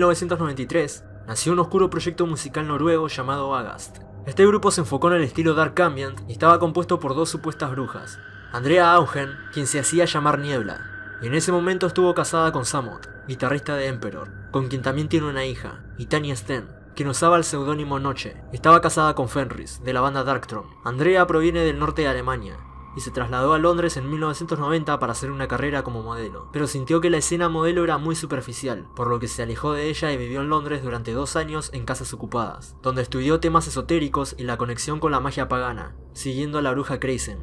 1993, nació un oscuro proyecto musical noruego llamado Agast. Este grupo se enfocó en el estilo Dark Ambient y estaba compuesto por dos supuestas brujas, Andrea Augen, quien se hacía llamar Niebla, y en ese momento estuvo casada con Samot, guitarrista de Emperor, con quien también tiene una hija, y Tanya Sten, quien usaba el seudónimo Noche. Estaba casada con Fenris, de la banda Darkthrone. Andrea proviene del norte de Alemania, y se trasladó a Londres en 1990 para hacer una carrera como modelo, pero sintió que la escena modelo era muy superficial, por lo que se alejó de ella y vivió en Londres durante 2 años en casas ocupadas, donde estudió temas esotéricos y la conexión con la magia pagana, siguiendo a la bruja Kreysen.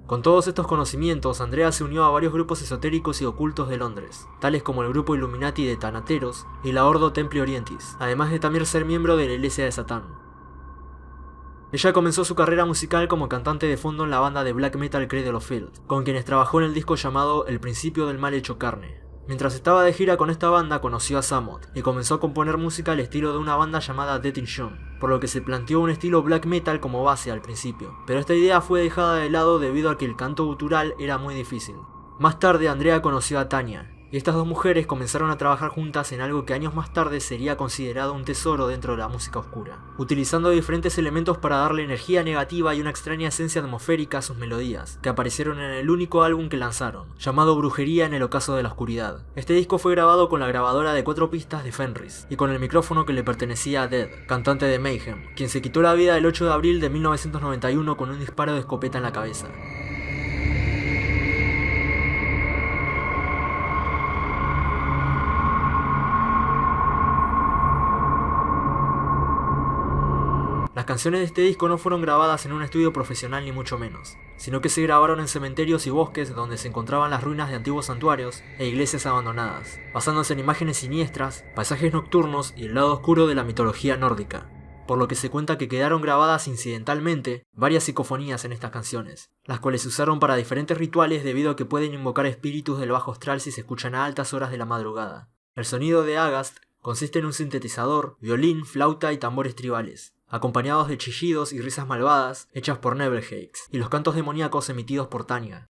Con todos estos conocimientos, Andrea se unió a varios grupos esotéricos y ocultos de Londres, tales como el grupo Illuminati de Thanateros y la Ordo Templi Orientis, además de también ser miembro de la Iglesia de Satán. Ella comenzó su carrera musical como cantante de fondo en la banda de black metal Cradle of Filth, con quienes trabajó en el disco llamado El Principio del Mal Hecho Carne. Mientras estaba de gira con esta banda conoció a Samot y comenzó a componer música al estilo de una banda llamada Death in June, por lo que se planteó un estilo black metal como base al principio, pero esta idea fue dejada de lado debido a que el canto gutural era muy difícil. Más tarde Andrea conoció a Tanya, y estas dos mujeres comenzaron a trabajar juntas en algo que años más tarde sería considerado un tesoro dentro de la música oscura, utilizando diferentes elementos para darle energía negativa y una extraña esencia atmosférica a sus melodías, que aparecieron en el único álbum que lanzaron, llamado Brujería en el Ocaso de la Oscuridad. Este disco fue grabado con la grabadora de 4 pistas de Fenris, y con el micrófono que le pertenecía a Dead, cantante de Mayhem, quien se quitó la vida el 8 de abril de 1991 con un disparo de escopeta en la cabeza. Las canciones de este disco no fueron grabadas en un estudio profesional ni mucho menos, sino que se grabaron en cementerios y bosques donde se encontraban las ruinas de antiguos santuarios e iglesias abandonadas, basándose en imágenes siniestras, paisajes nocturnos y el lado oscuro de la mitología nórdica, por lo que se cuenta que quedaron grabadas incidentalmente varias psicofonías en estas canciones, las cuales se usaron para diferentes rituales debido a que pueden invocar espíritus del bajo astral si se escuchan a altas horas de la madrugada. El sonido de Agast consiste en un sintetizador, violín, flauta y tambores tribales, acompañados de chillidos y risas malvadas hechas por Nebelhex, y los cantos demoníacos emitidos por Tanya.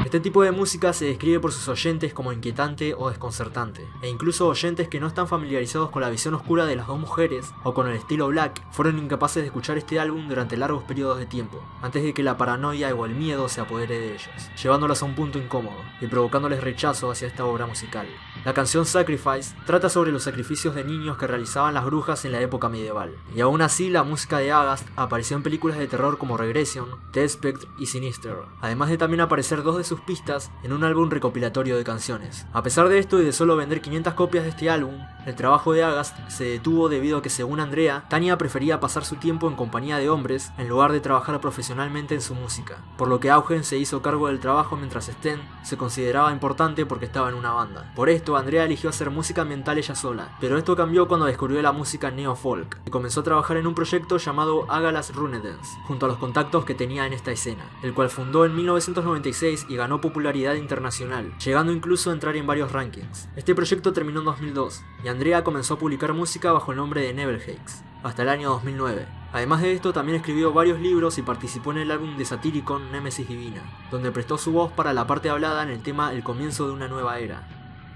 Este tipo de música se describe por sus oyentes como inquietante o desconcertante, e incluso oyentes que no están familiarizados con la visión oscura de las dos mujeres o con el estilo black fueron incapaces de escuchar este álbum durante largos periodos de tiempo, antes de que la paranoia o el miedo se apodere de ellos, llevándolos a un punto incómodo y provocándoles rechazo hacia esta obra musical. La canción Sacrifice trata sobre los sacrificios de niños que realizaban las brujas en la época medieval, y aún así la música de Agast apareció en películas de terror como Regression, The Spectre y Sinister, además de también aparecer 2 de sus pistas en un álbum recopilatorio de canciones. A pesar de esto y de solo vender 500 copias de este álbum, el trabajo de Agast se detuvo debido a que, según Andrea, Tanya prefería pasar su tiempo en compañía de hombres en lugar de trabajar profesionalmente en su música, por lo que Augen se hizo cargo del trabajo mientras Sten se consideraba importante porque estaba en una banda. Por esto, Andrea eligió hacer música ambiental ella sola, pero esto cambió cuando descubrió la música neo-folk y comenzó a trabajar en un proyecto llamado Agalas Runedance, junto a los contactos que tenía en esta escena, el cual fundó en 1996 y ganó popularidad internacional, llegando incluso a entrar en varios rankings. Este proyecto terminó en 2002, y Andrea comenzó a publicar música bajo el nombre de Nebelhex, hasta el año 2009. Además de esto, también escribió varios libros y participó en el álbum de Satyricon Nemesis Divina, donde prestó su voz para la parte hablada en el tema El comienzo de una nueva era.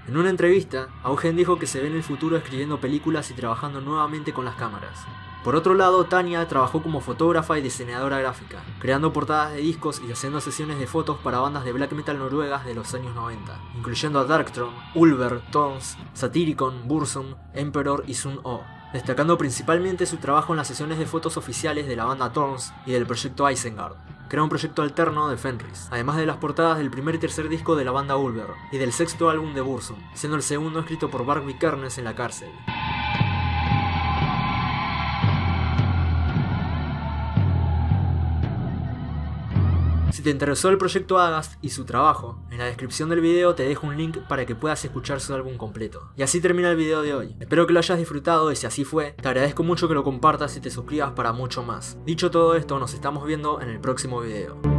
En una entrevista, Augen dijo que se ve en el futuro escribiendo películas y trabajando nuevamente con las cámaras. Por otro lado, Tanya trabajó como fotógrafa y diseñadora gráfica, creando portadas de discos y haciendo sesiones de fotos para bandas de black metal noruegas de los años 90, incluyendo a Darkthrone, Ulver, Thorns, Satyricon, Burzum, Emperor y Sun O, destacando principalmente su trabajo en las sesiones de fotos oficiales de la banda Thorns y del proyecto Isengard. crea un proyecto alterno de Fenris, además de las portadas del primer y tercer disco de la banda Ulver, y del sexto álbum de Burzum, siendo el segundo escrito por Barbie Kernes en la cárcel. Si te interesó el proyecto Agast y su trabajo, en la descripción del video te dejo un link para que puedas escuchar su álbum completo. Y así termina el video de hoy. Espero que lo hayas disfrutado y si así fue, te agradezco mucho que lo compartas y te suscribas para mucho más. Dicho todo esto, nos estamos viendo en el próximo video.